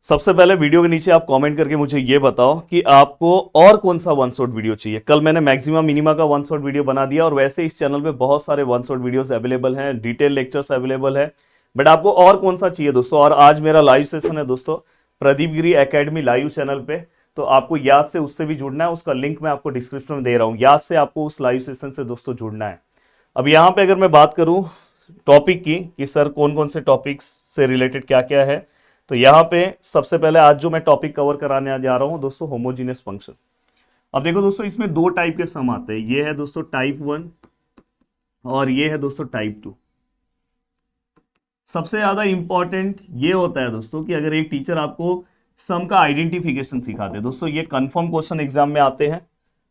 सबसे पहले वीडियो के नीचे आप कमेंट करके मुझे ये बताओ कि आपको और कौन सा वन शॉट वीडियो चाहिए। कल मैंने मैक्सिमम मिनिमा का वन शॉट वीडियो बना दिया और वैसे इस चैनल पे बहुत सारे वन शॉट वीडियोस अवेलेबल हैं, डिटेल लेक्चर्स अवेलेबल है। बट आपको और कौन सा चाहिए दोस्तों? और आज मेरा लाइव सेशन है दोस्तों Pradeep Giri academy live channel पे, तो आपको याद से उससे भी जुड़ना है। उसका लिंक मैं आपको डिस्क्रिप्शन में दे रहा हूँ, याद से आपको उस लाइव सेशन से दोस्तों जुड़ना है। अब यहाँ पे अगर मैं बात करूँ टॉपिक की कि सर कौन कौन से टॉपिक्स से रिलेटेड क्या क्या है, तो यहाँ पे सबसे पहले आज जो मैं टॉपिक कवर कराने जा रहा हूँ दोस्तों, होमोजीनियस फंक्शन। अब देखो दोस्तों, इसमें दो टाइप के सम आते हैं, ये है दोस्तों टाइप 1 और ये है दोस्तों टाइप 2। सबसे ज्यादा इंपॉर्टेंट ये होता है दोस्तों कि अगर एक टीचर आपको सम का आइडेंटिफिकेशन सिखाते हैं दोस्तों, ये कंफर्म क्वेश्चन एग्जाम में आते हैं।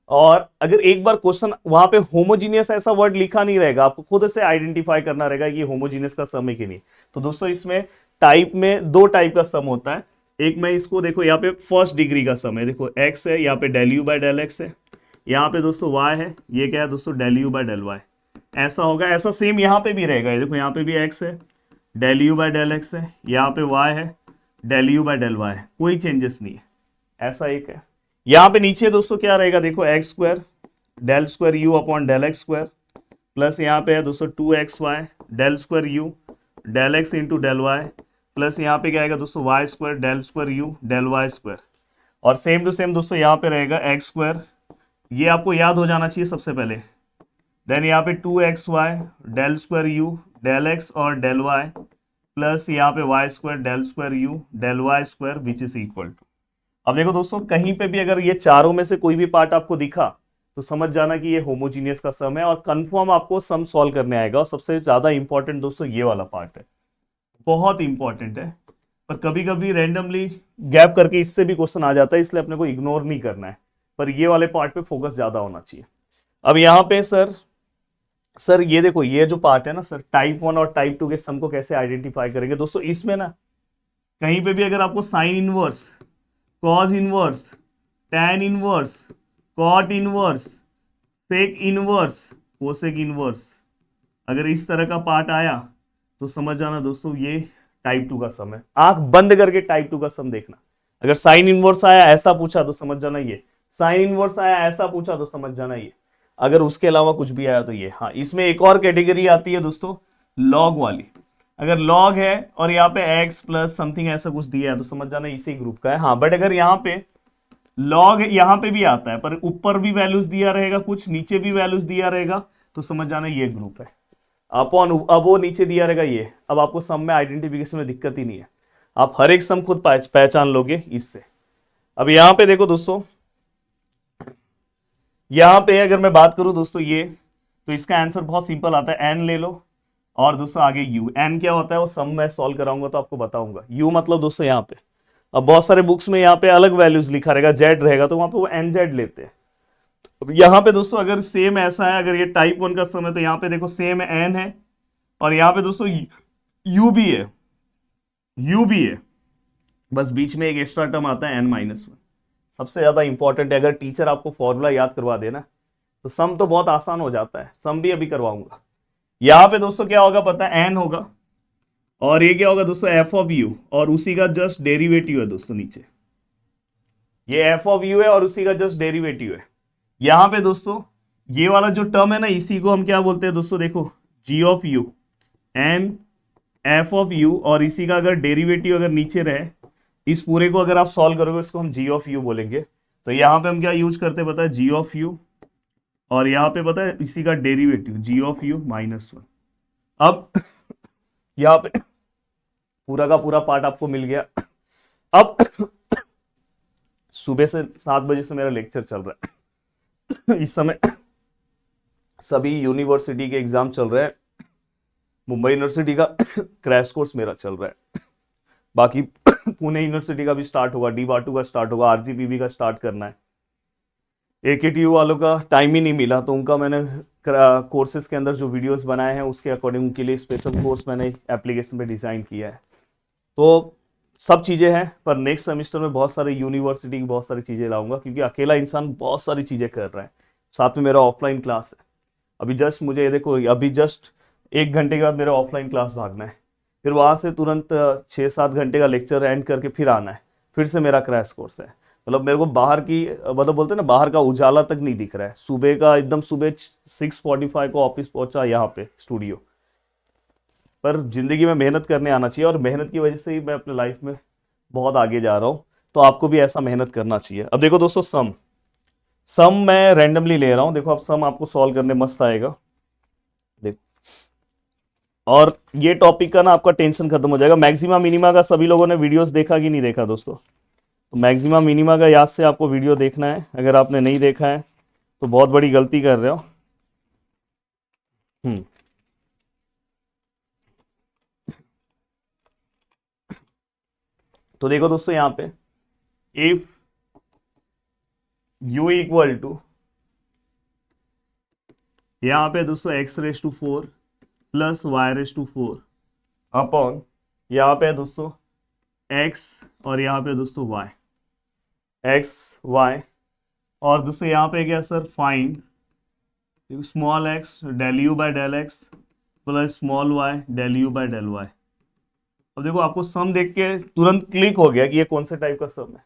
और अगर एक बार क्वेश्चन वहां पे होमोजीनियस ऐसा वर्ड लिखा नहीं रहेगा, आपको खुद से आइडेंटिफाई करना रहेगा कि होमोजीनियस का सम है कि नहीं। तो दोस्तों इसमें टाइप में दो टाइप का सम होता है। एक मैं इसको देखो, यहाँ पे फर्स्ट डिग्री का सम है, देखो एक्स है, यहाँ पे del u by del x है, यहाँ पे दोस्तों वाई है, ये क्या है दोस्तों del u by del y. ऐसा होगा, ऐसा सेम यहाँ पे भी रहेगा। ये देखो यहाँ पे भी एक्स है, del u by del x है, यहाँ पे वाई है, del u by del y है, कोई चेंजेस नहीं है। ऐसा एक है। यहाँ पे नीचे दोस्तों क्या रहेगा, देखो x square del square u upon del x square, plus यहाँ पे है दोस्तों 2xy del square u del x into del y, plus यहाँ पे क्या आएगा दोस्तों y square del square u del y square. और सेम टू सेम दोस्तों यहाँ पे रहेगा एक्स स्क्वायर, ये आपको याद हो जाना चाहिए सबसे पहले। देन यहाँ पे 2xy del square u del x और डेल वाई, प्लस यहाँ पे y square del square u del y square which is equal to. अब देखो दोस्तों, कहीं पे भी अगर ये चारों में से कोई भी पार्ट आपको दिखा तो समझ जाना कि ये होमोजीनियस का सम है और कंफर्म आपको सम सॉल्व करने आएगा। और सबसे ज्यादा इंपॉर्टेंट दोस्तों ये वाला पार्ट है, बहुत इंपॉर्टेंट है। पर कभी कभी रैंडमली गैप करके इससे भी क्वेश्चन आ जाता है, इसलिए अपने को इग्नोर नहीं करना है, पर ये वाले पार्ट पे फोकस ज्यादा होना चाहिए। अब यहाँ पे सर ये देखो, ये जो पार्ट है ना सर, टाइप 1 और टाइप 2 के सम को कैसे आइडेंटिफाई करेंगे दोस्तों। इसमें ना कहीं पे भी अगर आपको sine inverse, cos inverse, tan inverse, cot inverse, sec inverse, cosec inverse, अगर इस तरह का पार्ट आया तो समझ जाना दोस्तों ये टाइप 2 का सम है। आंख बंद करके टाइप 2 का सम देखना। अगर साइन इनवर्स आया ऐसा पूछा तो समझ जाना ये, साइन इनवर्स आया ऐसा पूछा तो समझ जाना ये, अगर उसके अलावा कुछ भी आया तो ये। हाँ, इसमें एक और कैटेगरी आती है दोस्तों लॉग वाली। अगर लॉग है और यहाँ पे x प्लस समथिंग ऐसा कुछ दिया है तो समझ जाना इसी ग्रुप का है। हाँ, बट अगर यहाँ पे लॉग यहाँ पे भी आता है पर ऊपर भी वैल्यूज दिया रहेगा, कुछ नीचे भी वैल्यूज दिया रहेगा, तो समझ जाना ये ग्रुप है। अपॉन अब वो नीचे दिया रहेगा ये, अब आपको सम में आइडेंटिफिकेशन में दिक्कत ही नहीं है, आप हर एक सम खुद पहचान लोगे इससे। अब यहाँ पे देखो दोस्तों, यहाँ पे अगर मैं बात करूं दोस्तों ये, तो इसका आंसर बहुत सिंपल आता है, एन ले लो और दोस्तों आगे यू। एन क्या होता है वो सम मैं सॉल्व कराऊंगा तो आपको बताऊंगा। यू मतलब दोस्तों यहाँ पे, अब बहुत सारे बुक्स में यहाँ पे अलग वैल्यूज लिखा रहेगा, जेड रहेगा तो वहां पे वो एन जेड लेते हैं। अब यहाँ पे दोस्तों अगर सेम ऐसा है, अगर ये टाइप 1 का सम है तो यहाँ पे देखो सेम एन है और यहाँ पे दोस्तों यू भी है, यू भी है, बस बीच में एक एक्स्ट्रा टर्म आता है n-1। सबसे ज्यादा इंपॉर्टेंट है, अगर टीचर आपको फॉर्मूला याद करवा देना तो सम तो बहुत आसान हो जाता है, सम भी अभी करवाऊंगा। यहाँ पे दोस्तों क्या होगा पता है, एन होगा और ये क्या होगा दोस्तों एफ ऑफ यू और उसी का जस्ट डेरिवेटिव है दोस्तों नीचे, ये एफ ऑफ यू है और उसी का जस्ट डेरिवेटिव है। यहाँ पे दोस्तों ये वाला जो टर्म है ना, इसी को हम क्या बोलते हैं दोस्तों, देखो g of u and f of u और इसी का अगर डेरिवेटिव अगर नीचे रहे, इस पूरे को अगर आप सॉल्व करोगे इसको हम जी ऑफ यू बोलेंगे। तो यहाँ पे हम क्या यूज करते हैं पता है, जी ऑफ यू और यहाँ पे पता है इसी का डेरिवेटिव जी ऑफ यू -1। अब यहाँ पे पूरा का पूरा पार्ट आपको मिल गया। अब सुबह से 7 बजे से मेरा लेक्चर चल रहा है इस समय सभी यूनिवर्सिटी के एग्जाम चल रहे हैं, मुंबई यूनिवर्सिटी का क्रैश कोर्स मेरा चल रहा है, बाकी पुणे यूनिवर्सिटी का भी स्टार्ट होगा, डी-बाटू का स्टार्ट होगा, आरजीपीवी का स्टार्ट करना है। एकेटीयू वालों का टाइम ही नहीं मिला तो उनका मैंने कोर्सेज के अंदर जो वीडियोस बनाए हैं उसके अकॉर्डिंग उनके लिए स्पेशल कोर्स मैंने एप्लीकेशन पे डिज़ाइन किया है। तो सब चीज़ें हैं, पर नेक्स्ट सेमेस्टर में बहुत सारे यूनिवर्सिटी की बहुत सारी चीज़ें लाऊंगा, क्योंकि अकेला इंसान बहुत सारी चीज़ें कर रहा है। साथ में मेरा ऑफलाइन क्लास है, अभी जस्ट मुझे देखो, अभी जस्ट 1 घंटे के बाद मेरा ऑफलाइन क्लास भागना है, फिर वहां से तुरंत 6-7 घंटे का लेक्चर एंड करके फिर आना है, फिर से मेरा क्रैश कोर्स है। मतलब मेरे को बाहर की मतलब बोलते हैं ना, बाहर का उजाला तक नहीं दिख रहा है। सुबह का एकदम सुबह 6:45 को ऑफिस पहुंचा यहाँ पे स्टूडियो पर। जिंदगी में मेहनत करने आना चाहिए, और मेहनत की वजह से ही मैं अपने लाइफ में बहुत आगे जा रहा हूँ। तो आपको भी ऐसा मेहनत करना चाहिए। अब देखो दोस्तों, सम मैं रैंडमली ले रहा हूँ। देखो अब सम आपको सॉल्व करने मस्त आएगा। देखो, और ये टॉपिक का ना आपका टेंशन खत्म हो जाएगा। मैक्सिमा मिनिमा का सभी लोगों ने वीडियोस देखा कि नहीं देखा दोस्तों? तो मैक्सिमा मिनिमा का याद से आपको वीडियो देखना है। अगर आपने नहीं देखा है तो बहुत बड़ी गलती कर रहे हो। तो देखो दोस्तों, यहां पे इफ u इक्वल टू, यहां पे दोस्तों x⁴ प्लस y⁴ अपॉन, यहां पे दोस्तों x, और यहां पे दोस्तों y, x y, और दोस्तों यहां पे क्या sir, find small x del u by del x plus small y del u by del y। अब देखो आपको सम देख के तुरंत क्लिक हो गया कि ये कौन से टाइप का सम है।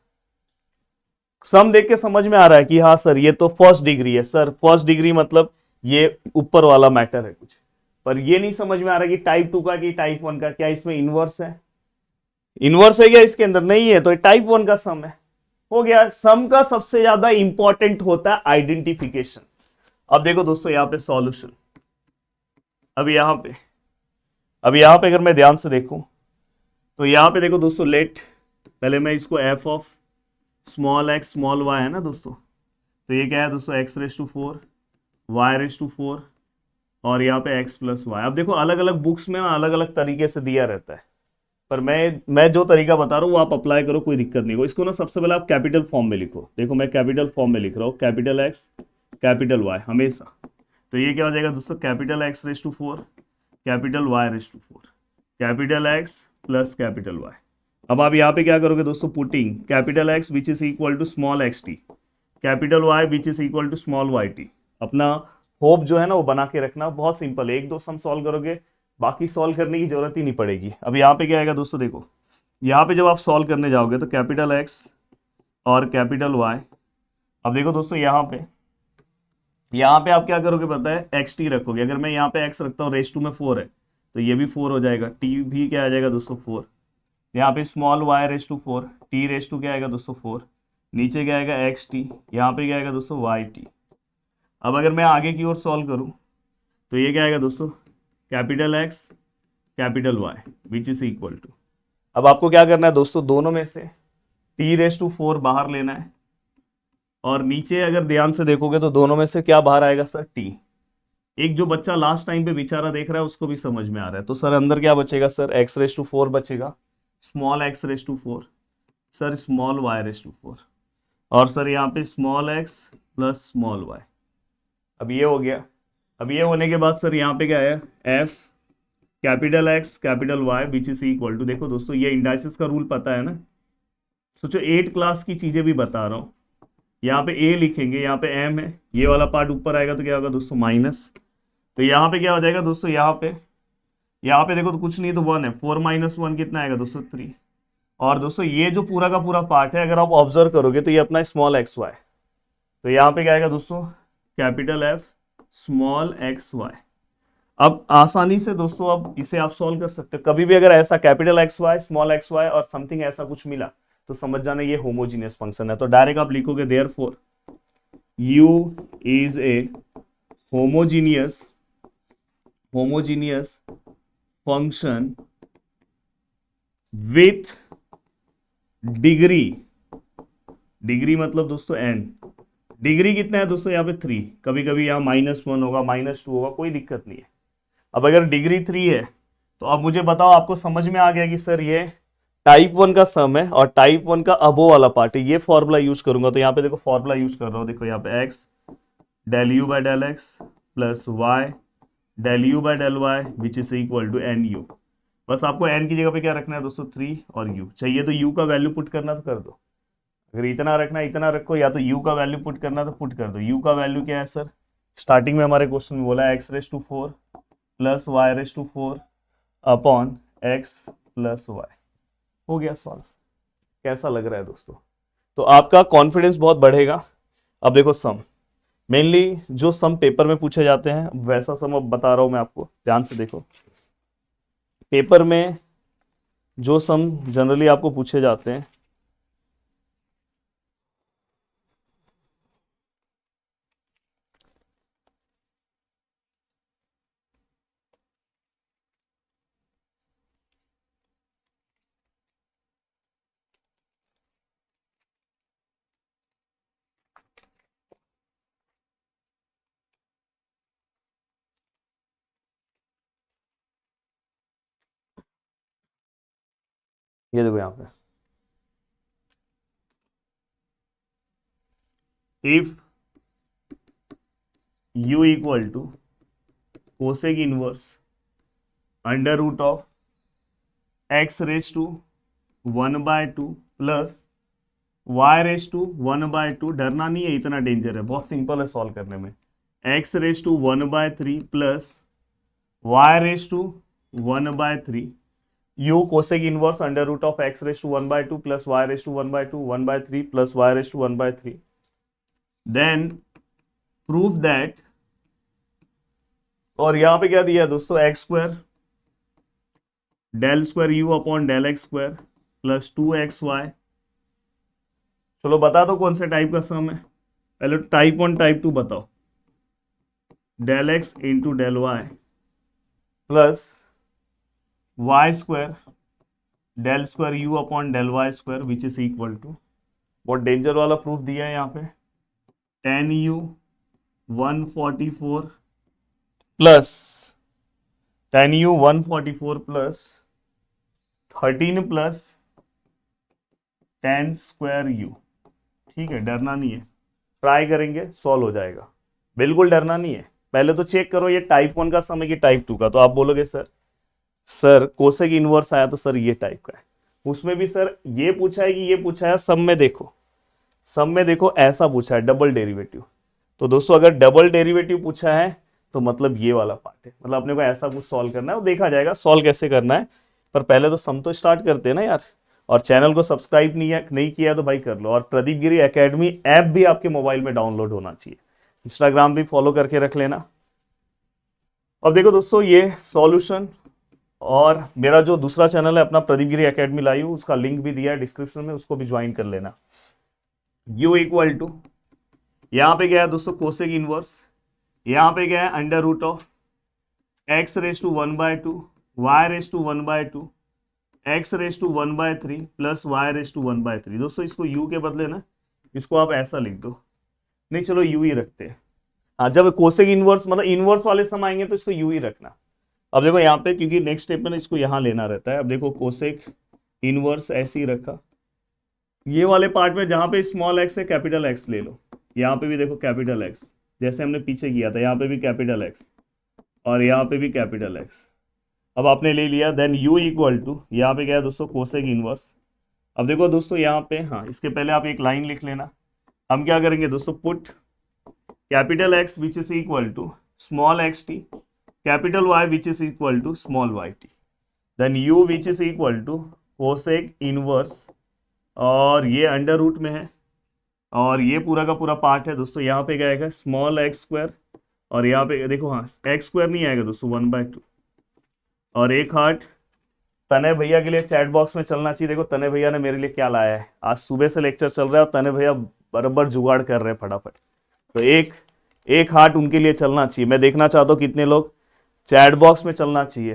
सम देख के समझ में आ रहा है कि हाँ सर ये तो फर्स्ट डिग्री है। सर फर्स्ट डिग्री मतलब ये ऊपर वाला मैटर है कुछ, पर ये नहीं समझ में आ रहा कि टाइप 2 का कि टाइप 1 का, क्या इसमें इनवर्स है? इनवर्स है क्या इसके अंदर? नहीं है, तो टाइप 1 का सम है। हो गया। सम का सबसे ज्यादा इंपॉर्टेंट होता है आइडेंटिफिकेशन। अब देखो दोस्तों यहाँ पे सॉल्यूशन, अब यहाँ पे अगर मैं ध्यान से देखूं तो यहाँ पे देखो दोस्तों, लेट पहले मैं इसको F of small x small y है ना दोस्तों, तो ये क्या है दोस्तों, x⁴ y⁴ और यहाँ पे x प्लस वाई। अब देखो अलग अलग बुक्स में ना अलग अलग तरीके से दिया रहता है, पर मैं जो तरीका बता रहा हूँ वो आप अप्लाई करो, कोई दिक्कत नहीं हो। इसको ना सबसे पहले आप कैपिटल फॉर्म में लिखो। देखो मैं कैपिटल फॉर्म में लिख रहा हूँ, कैपिटल x कैपिटल y हमेशा। तो ये क्या हो जाएगा दोस्तों, capital x⁴ capital y⁴ capital x plus capital y। अब आप यहाँ पे क्या करोगे दोस्तों, putting capital x which is equal to small xt, capital y which is equal to small yt। अपना होप जो है ना वो बना के रखना, बहुत सिंपल है। 1-2 सम सॉल्व करोगे, बाकी सॉल्व करने की जरूरत ही नहीं पड़ेगी। अब यहाँ पे क्या आएगा दोस्तों, देखो यहाँ पे जब आप सॉल्व करने जाओगे तो कैपिटल x और कैपिटल y। अब देखो दोस्तों यहाँ पे आप क्या करोगे पता है, xt रखोगे। अगर मैं यहाँ पे x रखता हूँ, रेस टू में 4 है तो ये भी 4 हो जाएगा, t भी क्या आ जाएगा दोस्तों 4। यहाँ पे स्मॉल y⁴ t क्या आएगा दोस्तों 4, नीचे क्या आएगा xt, यहाँ पे क्या आएगा दोस्तों yt। अब अगर मैं आगे की ओर सॉल्व करूं तो ये क्या आएगा दोस्तों, capital x capital y which is equal to, अब आपको क्या करना है दोस्तों, दोनों में से t⁴ बाहर लेना है, और नीचे अगर ध्यान से देखोगे तो दोनों में से क्या बाहर आएगा सर, t। एक जो बच्चा लास्ट टाइम पे बेचारा देख रहा है उसको भी समझ में आ रहा है। तो सर अंदर क्या बचेगा सर, x⁴ बचेगा, small x⁴ sir small y⁴, और सर यहाँ पे small x plus small y। अब ये हो गया। अब ये होने के बाद सर यहाँ पे क्या है, f capital x capital y which is equal to, देखो दोस्तों ये इंडाइसिस का रूल पता है ना, सोचो 8 क्लास की चीजें भी बता रहा हूँ। यहाँ पे a लिखेंगे, यहाँ पे m है, ये वाला पार्ट ऊपर आएगा तो क्या होगा दोस्तों माइनस। तो यहाँ पे क्या हो जाएगा दोस्तों, यहाँ पे देखो तो कुछ नहीं तो 1 है, 4 - 1 कितना आएगा दोस्तों 3। और दोस्तों ये जो पूरा का पूरा पार्ट है अगर आप ऑब्जर्व करोगे तो ये अपना स्मॉल xy, तो यहाँ पे क्या आएगा दोस्तों, कैपिटल F स्मॉल xy। अब आसानी से दोस्तों अब इसे आप सॉल्व कर सकते हो। कभी भी अगर ऐसा कैपिटल XY स्मॉल xy और समथिंग ऐसा कुछ मिला तो समझ जाना ये होमोजीनियस फंक्शन है। तो डायरेक्ट आप लिखोगे therefore u is a homogeneous function with degree मतलब दोस्तों n। डिग्री कितना है दोस्तों, यहाँ पे 3, कभी कभी यहाँ -1 होगा -2 होगा, कोई दिक्कत नहीं है। अब अगर डिग्री 3 है तो अब मुझे बताओ, आपको समझ में आ गया कि सर ये टाइप 1 का सम है और टाइप 1 का अबो वाला पार्ट है। ये फॉर्मूला यूज करूंगा, तो यहाँ पे देखो फॉर्मूला यूज कर रहा हूँ। देखो यहाँ पे x del u by del x plus y del u by del y which is equal to nu। बस आपको n की जगह पे क्या रखना है दोस्तों, 3 और u चाहिए तो u का वैल्यू पुट करना तो कर दो। अगर इतना रखना इतना रखो, या तो u का वैल्यू पुट करना तो पुट कर दो। u का वैल्यू क्या है सर, स्टार्टिंग में हमारे क्वेश्चन में बोला x⁴ plus y⁴ upon x plus y. हो गया सॉल्व। कैसा लग रहा है दोस्तों? तो आपका कॉन्फिडेंस बहुत बढ़ेगा। अब देखो सम, मेनली जो सम पेपर में पूछे जाते हैं वैसा सम अब बता रहा हूं मैं आपको, ध्यान से देखो। पेपर में जो सम जनरली आपको पूछे जाते हैं, ये देखो यहां पे, if u equal to cosec inverse under root of x raise to 1/2 plus y raise to 1/2, डरना नहीं है, इतना डेंजर है, बहुत सिंपल है सॉल्व करने में। X raise to 1/3 plus y raise to 1/3 u cosec inverse under root of x raise to 1/2 plus y raise to 1/2 1/3 plus y raise to 1/3। Then prove that, और यहां पे क्या दिया है दोस्तों, x square del square u upon del x square plus 2xy। चलो बता दो कौन से टाइप का सम है, पहले टाइप 1 टाइप 2 बताओ। Del x into del y plus y square del square u upon del y square which is equal to, बहुत डेंजर वाला प्रूफ दिया है यहाँ पे, tan u 144 plus tan u 144 plus 13 plus tan square u। ठीक है, डरना नहीं है, ट्राई करेंगे सॉल्व हो जाएगा, बिल्कुल डरना नहीं है। पहले तो चेक करो ये टाइप 1 का सम है कि टाइप 2 का, तो आप बोलोगे सर कोसेक इनवर्स आया तो सर ये टाइप का है, उसमें भी सर ये पूछा है कि ये पूछा है, सब में देखो ऐसा पूछा है डबल डेरिवेटिव। तो दोस्तों अगर डबल डेरिवेटिव पूछा है तो मतलब ये वाला पार्ट है, मतलब अपने को ऐसा कुछ सॉल्व करना है, वो देखा जाएगा सॉल्व कैसे करना है, पर पहले तो सम तो स्टार्ट करते हैं ना यार। और चैनल को सब्सक्राइब नहीं किया तो भाई कर लो, और प्रदीप गिरी एकेडमी ऐप भी आपके मोबाइल में डाउनलोड होना चाहिए, इंस्टाग्राम भी फॉलो करके रख लेना। अब देखो दोस्तों ये सॉल्यूशन, और मेरा जो दूसरा चैनल है अपना प्रदीप गिरी एकेडमी लाइव, उसका लिंक भी दिया है डिस्क्रिप्शन में, उसको भी ज्वाइन कर लेना। u इक्वल टू, यहां पे क्या है दोस्तों कोसेक इनवर्स, यहां पे क्या है under root of x raise to 1/2 y raise to 1/2 x raise to 1/3 plus y raise to 1/3। दोस्तों इसको u के बदले ना इसको आप ऐसा लिख दो, नहीं चलो u ही रखते हैं। हाँ, जब कोसेक इनवर्स मतलब इनवर्स वाले सम आएंगे तो इसको u ही रखना। अब देखो यहाँ पे, क्योंकि नेक्स्ट स्टेप में इसको यहाँ लेना रहता है। अब देखो कोसेक इनवर्स ऐसे ही रखा, ये वाले पार्ट में जहां पे स्मॉल एक्स है कैपिटल एक्स ले लो, यहाँ पे भी देखो कैपिटल एक्स, जैसे हमने पीछे किया था, यहाँ पे भी कैपिटल एक्स और यहाँ पे भी कैपिटल एक्स। अब आपने ले लिया, देन u इक्वल टू, यहाँ पे क्या है दोस्तों कोसेक इनवर्स। अब देखो दोस्तों यहाँ पे, हाँ इसके पहले आप एक लाइन लिख लेना। हम क्या करेंगे दोस्तों, put capital x which is equal to small x t, capital Y which is equal to small yt, then u which is equal to cosec inverse, और ये अंडर रूट में है, और ये पूरा का पूरा पार्ट है दोस्तों, यहाँ पे क्या आएगा स्मॉल एक्स स्क्वायर, और यहाँ पे देखो हाँ एक्स स्क्वायर नहीं आएगा दोस्तों 1/2, और एक हार्ट। तने भैया के लिए चैट बॉक्स में चलना चाहिए, देखो तने भैया ने मेरे लिए क्या लाया है, आज सुबह से लेक्चर चल रहा है और तने भैया बराबर जुगाड़ कर रहे हैं फटाफट, तो एक हार्ट उनके लिए चलना चाहिए। मैं देखना चाहता हूँ कितने लोग चैट बॉक्स में चलना चाहिए,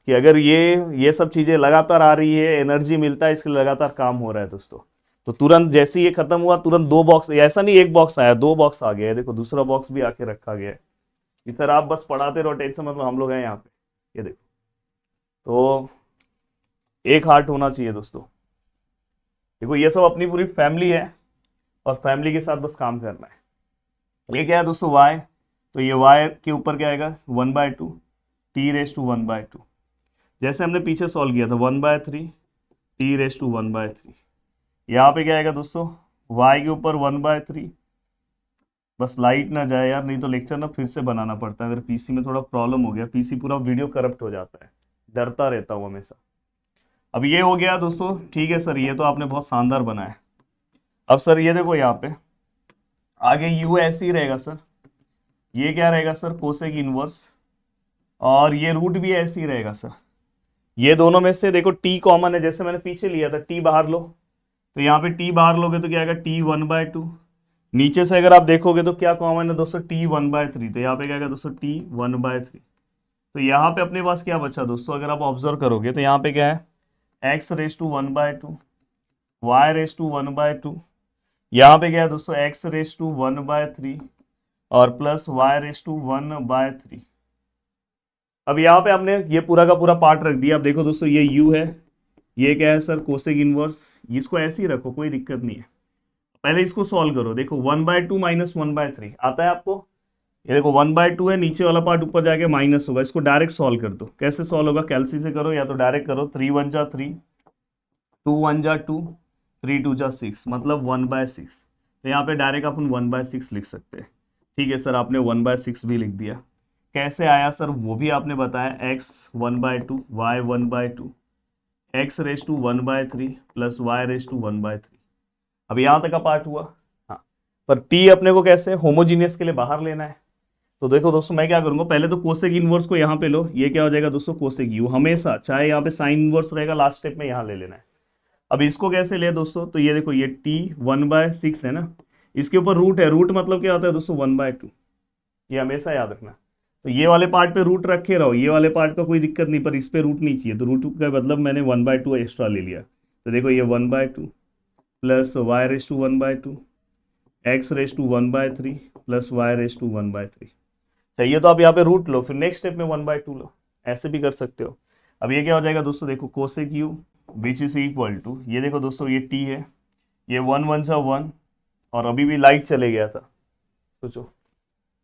कि अगर ये सब चीजें लगातार आ रही है, एनर्जी मिलता है, इसके लिए लगातार काम हो रहा है दोस्तों। तो तुरंत जैसे ये खत्म हुआ तुरंत 2 बॉक्स, ऐसा नहीं 1 बॉक्स आया, 2 बॉक्स आ गया है, देखो दूसरा बॉक्स भी आके रखा गया है। सर आप बस पढ़ाते रहो, टेंशन मतलब हम लोग हैं यहाँ पे, ये देखो। तो एक हार्ट होना चाहिए दोस्तों। देखो ये सब अपनी पूरी फैमिली है, और फैमिली के साथ बस काम करना है। ये क्या है दोस्तों y, तो ये y के ऊपर क्या आएगा 1/2 t रेस टू 1/2, जैसे हमने पीछे सॉल्व किया था 1/3 t रेस टू 1/3। यहाँ पे क्या आएगा दोस्तों y के ऊपर 1/3, बस लाइट ना जाए यार, नहीं तो लेक्चर ना फिर से बनाना पड़ता है, अगर पीसी में थोड़ा प्रॉब्लम हो गया, पीसी पूरा वीडियो करप्ट हो जाता है। डरता रहता हूँ हमेशा। अब ये हो गया दोस्तों, ठीक है सर, ये तो आपने बहुत शानदार बनाया। अब सर ये देखो यहाँ पे आगे u ऐसे ही रहेगा सर, ये क्या रहेगा सर, कोसेक इनवर्स, और ये रूट भी ऐसे ही रहेगा सर। ये दोनों में से देखो t कॉमन है, जैसे मैंने पीछे लिया था, t बाहर लो, तो यहाँ पे t बाहर लोगे तो क्या आएगा, t1/2। नीचे से अगर आप देखोगे तो क्या कॉमन है दोस्तों, t1/3, तो यहाँ पे क्या आएगा दोस्तों, t1/3। तो यहाँ पे अपने पास क्या बचा दोस्तों, अगर आप ऑब्जर्व करोगे तो यहाँ पे क्या है, x⁻², y⁻², यहाँ पे क्या है दोस्तों, x⁻⁻3 और प्लस y⁻⁻3। अब यहाँ पे आपने ये पूरा का पूरा पार्ट रख दिया। अब देखो दोस्तों, ये u है, ये क्या है सर, कोसेक इनवर्स, इसको ऐसे ही रखो, कोई दिक्कत नहीं है। पहले इसको सॉल्व करो, देखो 1/2 माइनस 1/3 आता है आपको, ये देखो 1/2 है, नीचे वाला पार्ट ऊपर जाके माइनस होगा, इसको डायरेक्ट सॉल्व कर दो। कैसे सॉल्व होगा, कैलसी से करो या तो डायरेक्ट करो, 3 × 1 = 3, 2 × 1 = 2, 3 × 2 = 6, मतलब 1/6। तो यहाँ पे डायरेक्ट अपन 1/6 लिख सकते हैं। ठीक है सर, आपने 1/6 भी लिख दिया। कैसे आया सर वो भी आपने बताया, x 1/2, y 1/2, x⁻1/3 plus y⁻1/3। अब यहाँ तक का पार्ट हुआ। हाँ, पर t अपने को कैसे होमोजीनियस के लिए बाहर लेना है। तो देखो दोस्तों, मैं क्या करूंगा, पहले तो कोसेक इनवर्स को यहाँ पे लो, ये क्या हो जाएगा दोस्तों, कोसेक u, हमेशा चाहे यहाँ पे साइन इनवर्स रहेगा, लास्ट स्टेप में यहाँ ले लेना है। अब इसको कैसे ले दोस्तों, तो ये देखो, ये t 1/6 है ना, इसके ऊपर रूट है, रूट मतलब क्या होता है दोस्तों, 1/2, ये हमेशा याद रखना। तो ये वाले पार्ट पे रूट रखे रहो, ये वाले पार्ट का कोई दिक्कत नहीं, पर इस पे रूट नहीं चाहिए, तो रूट का मतलब मैंने 1/2 एक्स्ट्रा ले लिया। तो देखो ये 1/2 plus y⁻1/2, x⁻1/3 plus y⁻1/3 चाहिए, तो आप यहाँ पे रूट लो, फिर नेक्स्ट स्टेप में 1/2 लो, ऐसे भी कर सकते हो। अब ये क्या हो जाएगा दोस्तों, देखो cosec u which is equal to, ये देखो दोस्तों, ये t है, ये 1 × 1 = 1, और अभी भी लाइट चले गया था, सोचो।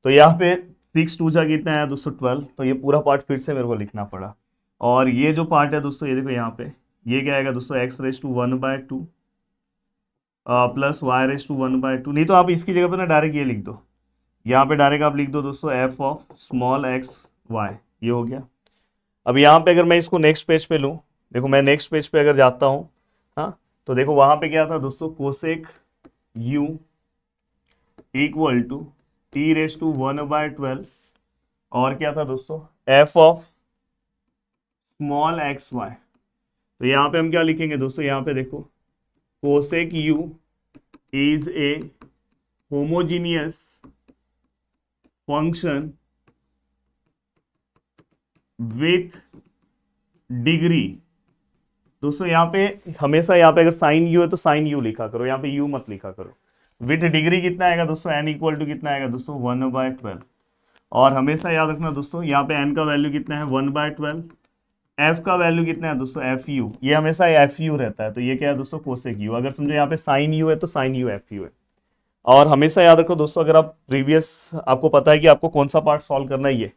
तो यहाँ पे 6 × 2 = कितना आया दोस्तों, 12। तो ये पूरा पार्ट फिर से मेरे को लिखना पड़ा। और ये जो पार्ट है दोस्तों, ये देखो यहाँ पे, ये क्या आएगा दोस्तों, x⁻1/2 प्लस y⁻1/2। नहीं तो आप इसकी जगह पे ना डायरेक्ट ये लिख दो, यहाँ पे डायरेक्ट आप लिख दो दोस्तों f(x, y), ये हो गया। अब यहाँ पे अगर मैं इसको नेक्स्ट पेज पे लूँ, देखो मैं नेक्स्ट पेज पे अगर जाता हूँ, हाँ, तो देखो वहाँ पे क्या था दोस्तों, cosec u equal to t⁻1/12, और क्या था दोस्तों, f(xy). तो यहाँ पे हम क्या लिखेंगे दोस्तों, यहाँ पे देखो, cosec u is a homogeneous function with degree. दोस्तों यहाँ पे हमेशा, यहाँ पे अगर साइन u है तो साइन u लिखा करो, यहाँ पे u मत लिखा करो। विथ डिग्री कितना आएगा दोस्तों, n इक्वल टू कितना आएगा दोस्तों, 1/12। और हमेशा याद रखना दोस्तों, यहाँ पे n का वैल्यू कितना है, 1/12। f का वैल्यू कितना है दोस्तों, fu, ये हमेशा fu रहता है, तो ये क्या है दोस्तों, कोसेक u। अगर समझो यहाँ पे साइन u है तो साइन u fu है। और हमेशा याद रखो दोस्तों, अगर आप प्रीवियस, आपको पता है कि आपको कौन सा पार्ट सॉल्व करना है, ये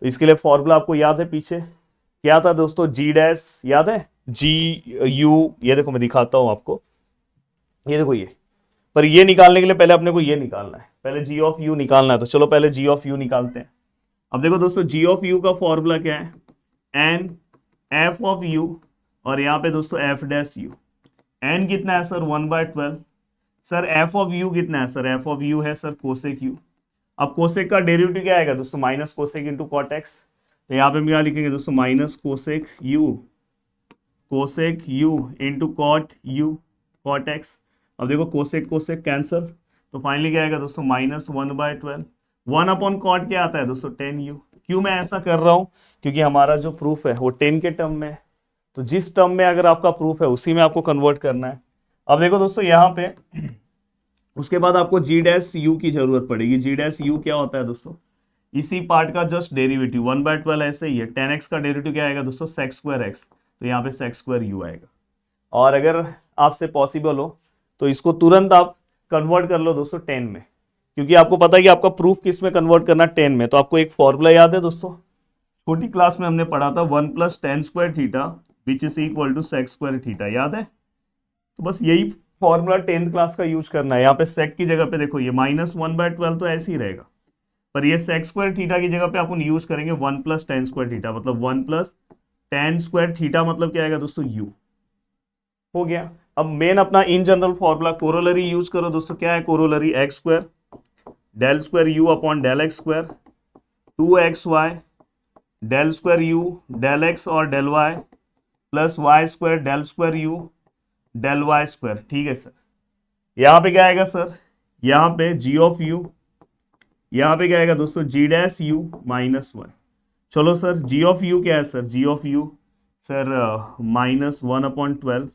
तो इसके लिए फॉर्मूला आपको याद है, पीछे क्या था दोस्तों, g' याद है, gu, ये देखो मैं दिखाता हूं आपको, ये देखो ये, पर ये निकालने के लिए पहले अपने को ये निकालना है, पहले g(u) निकालना है। तो चलो पहले g(u) निकालते हैं। अब देखो दोस्तों, g(u) का फॉर्मूला क्या है, n f(u), और यहाँ पे दोस्तों f'(u). n कितना है सर, 1/12। सर f(u) कितना है सर, f(u) है सर कोसेक u। अब कोसेक का डेरिवेटिव क्या आएगा दोस्तों, minus cosec into cot x. तो यहाँ पे हम क्या लिखेंगे दोस्तों, minus cosec u into cot u, cot x. अब देखो कोसेक कोसेक कैंसल, तो फाइनली क्या आएगा दोस्तों, -1/12। 1/कॉट क्या आता है दोस्तों, 10u। क्यों मैं ऐसा कर रहा हूँ, क्योंकि हमारा जो प्रूफ है वो 10 के टर्म में है, तो जिस टर्म में अगर आपका प्रूफ है उसी में आपको कन्वर्ट करना है। अब देखो दोस्तों यहाँ पे उसके बाद आपको g' की जरूरत पड़ेगी। g' क्या होता है दोस्तों, इसी पार्ट का जस्ट डेरिवेटिव, 1/12 ऐसे ही है। 10x का डेरिवेटिव क्या आएगा दोस्तों, sec²x, तो यहाँ पे sec² आएगा। और अगर आपसे पॉसिबल हो तो इसको तुरंत आप कन्वर्ट कर लो दोस्तों 10 में, क्योंकि आपको पता है कि आपका प्रूफ किस में कन्वर्ट करना, 10 में। तो आपको एक फॉर्मूला याद है दोस्तों, छोटी क्लास में हमने पढ़ा था, 1 + tan² theta which is equal to sec² theta, याद है। तो बस यही फॉर्मूला 10th क्लास का यूज करना है। यहाँ पे सेक की जगह पे देखो, ये -1/12 तो ऐसे ही रहेगा, पर ये sec² थीटा की जगह पे अपन यूज करेंगे 1 + tan² थीटा, मतलब 1 + tan स्क्वायर थीटा मतलब क्या आएगा दोस्तों, u। हो गया। अब मेन अपना in general formula corollary use करो दोस्तों। क्या है corollary, x square del square u upon del x square 2xy del square u del x और del y plus y square del square u del y square. ठीक है sir. यहाँ पे क्या आएगा सर, यहाँ पे g ऑफ u, यहाँ पे क्या आएगा दोस्तों g डैश u माइनस 1। चलो सर g ऑफ u क्या है sir, g of u sir -1/12,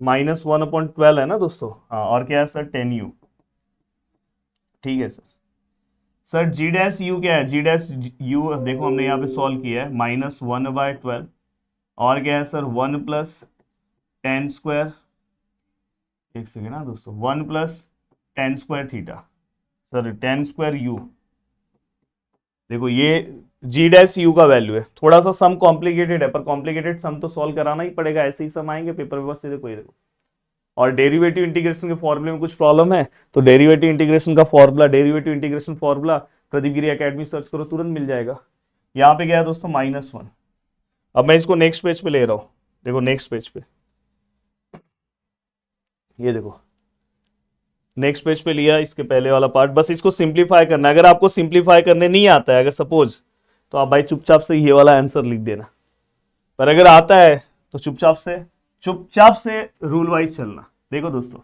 -1/12 है ना दोस्तों। हाँ, और क्या है सर 10u। ठीक है sir. Sir g dash u क्या है, g डैश u देखो हमने यहाँ पे सॉल्व किया है -1/12 और क्या है सर 1 प्लस टेन स्क्वायर, एक सेकेंड ना दोस्तों, 1 plus ten square theta, sir ten square you. देखो ये जी डैश यू का वैल्यू है। थोड़ा सा सम कॉम्प्लिकेटेड है, पर कॉम्प्लिकेटेड सम तो सॉल्व कराना ही पड़ेगा, ऐसे ही सम आएंगे पेपर पेपर से। देखो ये देखो, और डेरिवेटिव इंटीग्रेशन के फॉर्मूले में कुछ प्रॉब्लम है तो डेरिवेटिव इंटीग्रेशन का formula, derivative integration formula Pradeep Giri academy search करो, तुरंत मिल जाएगा। यहाँ पे क्या है दोस्तों -1। अब मैं इसको नेक्स्ट पेज पे ले रहा हूँ। देखो नेक्स्ट पेज पे, ये देखो नेक्स्ट पेज पे लिया, इसके पहले वाला पार्ट, बस इसको सिंप्लीफाई करना है। अगर आपको सिंप्लीफाई करने नहीं आता है अगर सपोज, तो आप भाई चुपचाप से ये वाला आंसर लिख देना। पर अगर आता है तो चुपचाप से रूल वाइज चलना। देखो दोस्तों,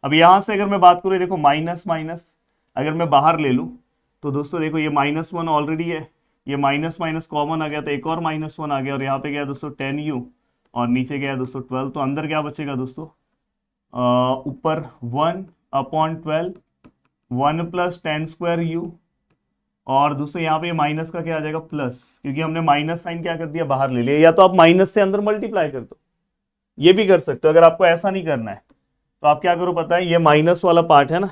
अब यहां से अगर मैं बात करूं, देखो माइनस माइनस अगर मैं बाहर ले लूं तो दोस्तों देखो ये -1 ऑलरेडी है, ये माइनस माइनस कॉमन आ गया तो एक और -1 आ गया, और यहाँ पे क्या है दोस्तों 10u और नीचे क्या है दोस्तों 12। तो अंदर क्या बचेगा दोस्तों, ऊपर 1/12 1 प्लस टेन स्क्वायर यू, और दोस्तों यहाँ पे माइनस का क्या आ जाएगा प्लस, क्योंकि हमने माइनस साइन क्या कर दिया बाहर ले लिया। या तो आप माइनस से अंदर मल्टीप्लाई कर दो, ये भी कर सकते हो। अगर आपको ऐसा नहीं करना है तो आप क्या करो पता है, ये माइनस वाला पार्ट है ना,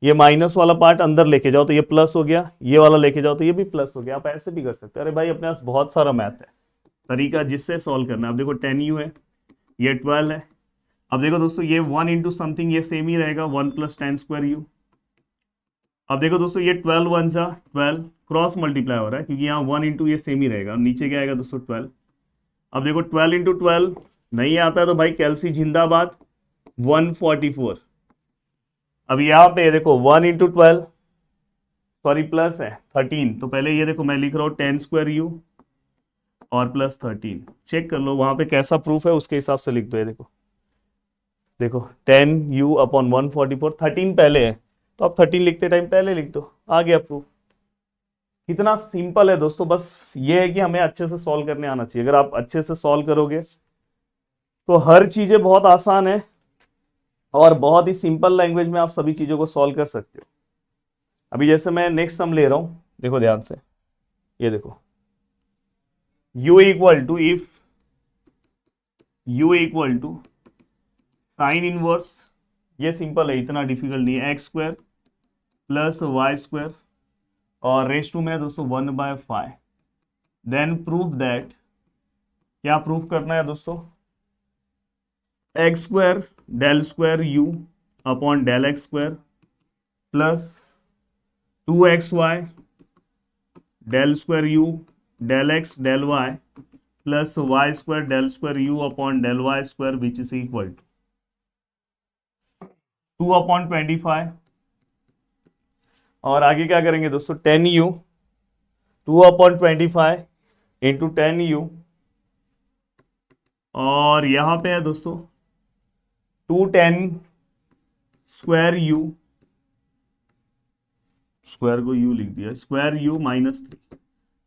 ये माइनस वाला पार्ट अंदर लेके जाओ तो ये प्लस हो गया, ये वाला लेके जाओ तो ये भी प्लस हो गया। आप ऐसे भी कर सकते हो। अरे भाई अपने पास बहुत सारा मैथ है, तरीका जिससे सॉल्व करना है। अब देखो 10u है, ये 12 है। अब देखो दोस्तों ये 1 इंटू समथिंग ये सेम ही रहेगा, 1 प्लस टेन स्क्वायर यू। अब देखो दोस्तों ये 12 1 जा 12 क्रॉस मल्टीप्लाई हो रहा है, क्योंकि यहाँ 1 इंटू ये सेम ही रहेगा, नीचे क्या आएगा दोस्तों 12। अब देखो 12 इंटू 12 नहीं आता है तो भाई कैलसी जिंदाबाद 144। अब यहाँ पे देखो 1 इंटू 12 सॉरी प्लस है 13, तो पहले ये देखो मैं लिख रहा हूँ 10 स्क्वायर यू और प्लस 13। चेक कर लो वहां पे कैसा प्रूफ है, उसके हिसाब से लिख दो। ये देखो देखो 10u अपॉन 144, 13 पहले है तो आप 13 लिखते टाइम पहले लिख दो, आ गया प्रूफ। कितना सिंपल है दोस्तों, बस ये है कि हमें अच्छे से सॉल्व करने आना चाहिए। अगर आप अच्छे से सॉल्व करोगे तो हर चीजें बहुत आसान है और बहुत ही सिंपल लैंग्वेज में आप सभी चीजों को सॉल्व कर सकते हो। अभी जैसे मैं नेक्स्ट सम ले रहा हूं, देखो ध्यान से, ये देखो u equal to if u equal to sine inverse, ये सिंपल है, इतना डिफिकल्ट नहीं है, x square plus y square और रेस टू में दोस्तों 1/5। देन प्रूव दैट, क्या प्रूव करना है दोस्तों, x square del square u upon del x square plus 2xy del square u del x del y plus y square del square u upon del y square which is equal to 2/25। और आगे क्या करेंगे दोस्तों 10u 2/25 into 10u, और यहां पे है दोस्तों 210 स्क्वायर यू, स्क्वायर को u लिख दिया, स्क्वायर u -3।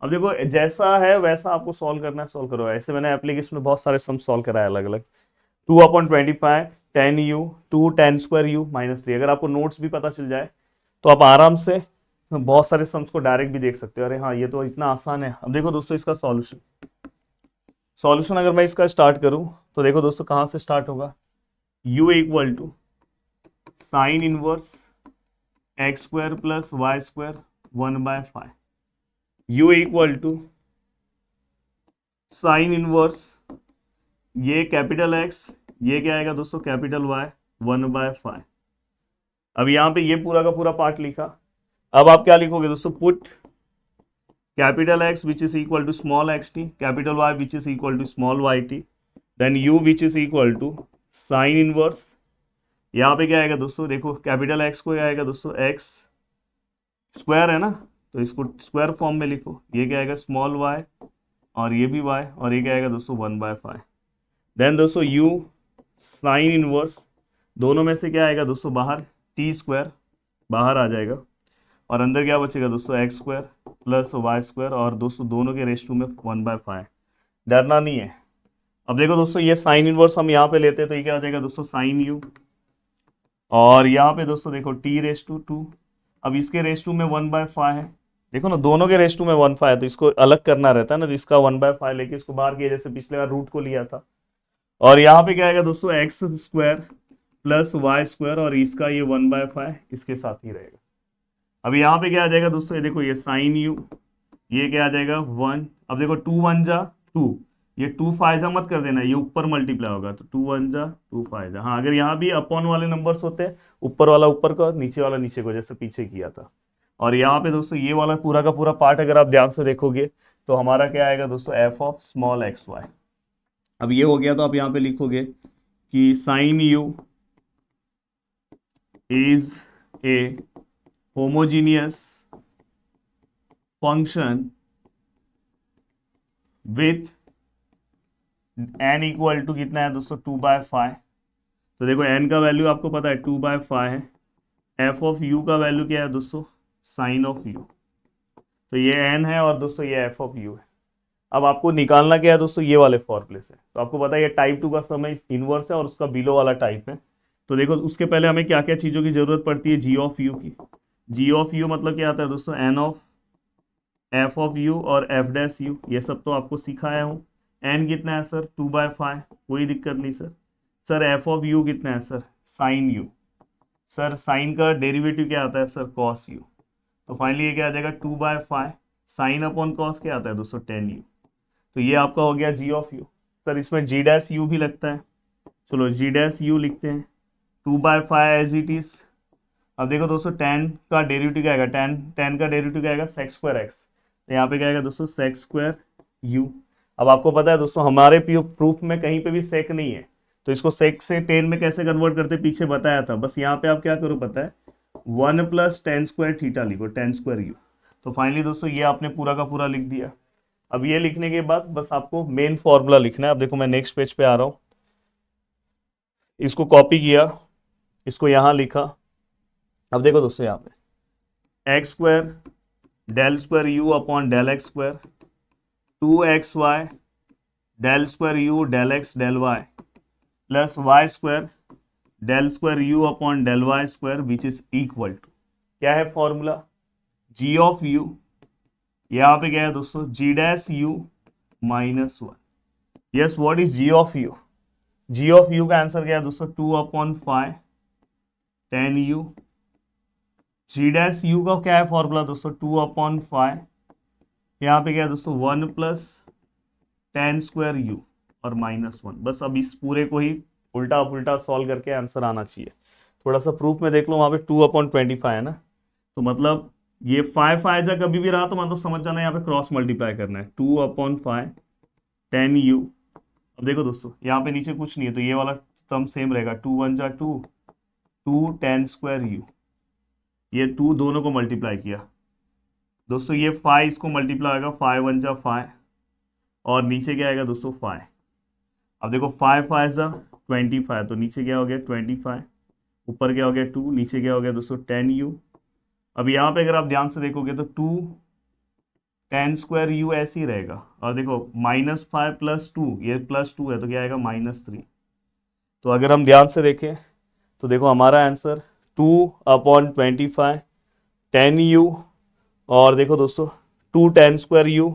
अब देखो जैसा है वैसा आपको सॉल्व करना है, सॉल्व करो। ऐसे मैंने एप्लीकेशन में बहुत सारे सम सॉल्व कराया अलग अलग। 2/25 10u 210 स्क्वायर u -3। अगर आपको नोट्स भी पता चल जाए तो आप आराम से बहुत सारे सम्स को डायरेक्ट भी देख सकते हो। अरे हाँ ये तो इतना आसान है। अब देखो दोस्तों इसका सॉल्यूशन अगर मैं इसका स्टार्ट करूं तो देखो दोस्तों कहां से स्टार्ट होगा, u equal to sine inverse x square plus y square 1/5, u equal to sine inverse ये कैपिटल एक्स, ये क्या आएगा दोस्तों कैपिटल वाई 1/5। अब यहाँ पे ये पूरा का पूरा पार्ट लिखा। अब आप क्या लिखोगे दोस्तों, put capital x which is equal to small x t, capital y which is equal to small y t, then u which is equal to sine inverse, यहाँ पे क्या आएगा दोस्तों, देखो कैपिटल एक्स को क्या आएगा दोस्तों, एक्स स्क्वायर है ना, तो इसको स्क्वायर फॉर्म में लिखो, ये क्या आएगा स्मॉल वाई, और ये भी वाई, और ये क्या आएगा दोस्तों 1/5। देन दोस्तों यू साइन इनवर्स, दोनों में से क्या आएगा दोस्तों बाहर, टी स्क्वायर बाहर आ जाएगा, और अंदर क्या बचेगा दोस्तों x square plus y square, और दोस्तों दोनों के रेस टू में 1/5। डरना नहीं है। अब देखो दोस्तों ये साइन इनवर्स हम यहाँ पे लेते हैं तो ये क्या हो जाएगा दोस्तों साइन यू, और यहाँ पे दोस्तों देखो टी रेस टू 2, अब इसके रेस टू में 1/5 है, देखो ना दोनों के रेस टू में 1/5 है, तो इसको अलग करना रहता है ना, तो इसका 1/5 लेके इसको बाहर किया, जैसे पिछले बार रूट को लिया था। और यहाँ पे क्या आएगा दोस्तों x square plus y square, और इसका ये 1/5 इसके साथ ही रहेगा। अब यहाँ पे क्या आ जाएगा दोस्तों, ये देखो ये साइन यू, ये क्या आ जाएगा 1, अब देखो 2 1 जा 2, ये 2 फायजा मत कर देना, ये ऊपर मल्टीप्लाई होगा, तो 2 1 जा 2 फायजा। हाँ अगर यहाँ भी अपॉन वाले नंबर्स होते हैं, ऊपर वाला ऊपर को नीचे वाला नीचे को, जैसे पीछे किया था। और यहाँ पे दोस्तों ये वाला पूरा का पूरा पार्ट अगर आप ध्यान से देखोगे तो हमारा क्या आएगा दोस्तों f of small x y. अब ये हो गया, तो आप यहाँ पे लिखोगे कि sine u is a homogeneous function with n equal to कितना है दोस्तों 2/5। तो देखो n का वैल्यू आपको पता है 2/5 है, एफ ऑफ u का वैल्यू क्या है दोस्तों साइन ऑफ u, तो ये n है और दोस्तों ये एफ ऑफ u है। अब आपको निकालना क्या है दोस्तों, ये वाले फॉर्मूले से, तो आपको पता है ये टाइप 2 का समय इनवर्स है और उसका बिलो वाला टाइप है। तो देखो उसके पहले हमें क्या क्या चीज़ों की जरूरत पड़ती है, जी ऑफ यू की। जी ऑफ यू मतलब क्या आता है दोस्तों n of f of u और एफ डैश यू, ये सब तो आपको सिखाया हूँ। एन कितना है सर 2/5, कोई दिक्कत नहीं sir. Sir f of u कितना है sir sine u, sir sine का डेरिवेटिव क्या आता है सर कॉस यू, तो फाइनली ये क्या आ जाएगा 2/5 साइन अपॉन कॉस क्या आता है दोस्तों 10u, तो ये आपका हो गया जी ऑफ यू। सर इसमें जी डैश यू भी लगता है, चलो जी डैश यू लिखते हैं, 2/5 एज इट इज। अब देखो दोस्तों tan का डेरिवेटिव क्या आएगा, tan का डेरिवेटिव क्या आएगा सेक्स स्क्वायर एक्स, तो यहाँ पे क्या आएगा दोस्तों सेक्स स्क्वायर यू। अब आपको पता है दोस्तों हमारे प्रूफ में कहीं पे भी सेक नहीं है, तो इसको सेक से tan में कैसे कन्वर्ट करते पीछे बताया था, बस यहाँ पे आप क्या करो पता है 1 + tan स्क्वायर थीटा लिखो, tan स्क्वायर यू। तो फाइनली दोस्तों ये आपने पूरा का पूरा लिख दिया। अब ये लिखने के बाद बस आपको मेन फॉर्मूला लिखना है। अब देखो मैं नेक्स्ट पेज पे आ रहा हूँ, इसको कॉपी किया, इसको यहाँ लिखा। अब देखो दोस्तों यहाँ पे x square del square u upon del x square 2xy del square u del x del y plus y square del square u upon del y square which is equal to क्या है formula ji of you, यहाँ पे क्या है दोस्तों g dash u -1। Yes what is g of u, g of u का answer क्या है दोस्तों 2/5 tan u। G dash u का क्या है फॉर्मूला दोस्तों 2/5, यहाँ पे क्या है दोस्तों 1 + tan स्क्वायर यू और -1। बस अब इस पूरे को ही उल्टा पुल्टा सॉल्व करके आंसर आना चाहिए। थोड़ा सा प्रूफ में देख लो, वहाँ पे 2/25 है ना, तो मतलब ये 5 जा कभी भी रहा तो मतलब समझ जाना यहाँ पे क्रॉस मल्टीप्लाई करना है 2/5 tan u। अब देखो दोस्तों यहाँ पे नीचे कुछ नहीं है तो ये वाला टर्म सेम रहेगा, 2 1 जा 2 2 tan स्क्वायर यू, ये 2 दोनों को मल्टीप्लाई किया दोस्तों, ये 5 इसको मल्टीप्लाई होगा 5 1 जा 5 और नीचे क्या आएगा दोस्तों 5। अब देखो 5 5 जा 25, तो नीचे क्या हो गया 25, ऊपर क्या हो गया 2, नीचे क्या हो गया दोस्तों tan u। अब यहाँ पे अगर आप ध्यान से देखोगे तो 2 tan स्क्वायर यू ऐसे ही रहेगा, और देखो -5 + 2, ये +2 है तो क्या आएगा -3। तो अगर हम ध्यान से देखें तो देखो हमारा आंसर 2/25 tan u और देखो दोस्तों 2 tan स्क्वायर यू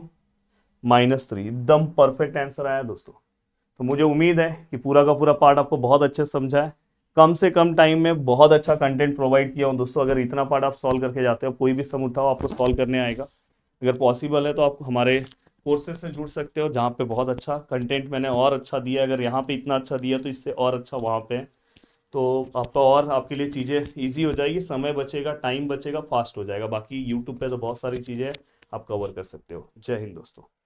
-3, एकदम परफेक्ट आंसर आया दोस्तों। तो मुझे उम्मीद है कि पूरा का पूरा पार्ट आपको बहुत अच्छे से समझा है, कम से कम टाइम में बहुत अच्छा कंटेंट प्रोवाइड किया हूँ दोस्तों। अगर इतना पार्ट आप सॉल्व करके जाते हो, कोई भी सम उठाओ आपको सॉल्व करने आएगा। अगर पॉसिबल है तो आप हमारे कोर्सेज से जुड़ सकते हो, जहाँ पे बहुत अच्छा कंटेंट मैंने और अच्छा दिया। अगर यहाँ पे इतना अच्छा दिया तो इससे और अच्छा वहाँ पे, तो आपका और आपके लिए चीज़ें ईजी हो जाएगी, समय बचेगा, टाइम बचेगा, फास्ट हो जाएगा। बाकी यूट्यूब पे तो बहुत सारी चीज़ें आप कवर कर सकते हो। जय हिंद दोस्तों।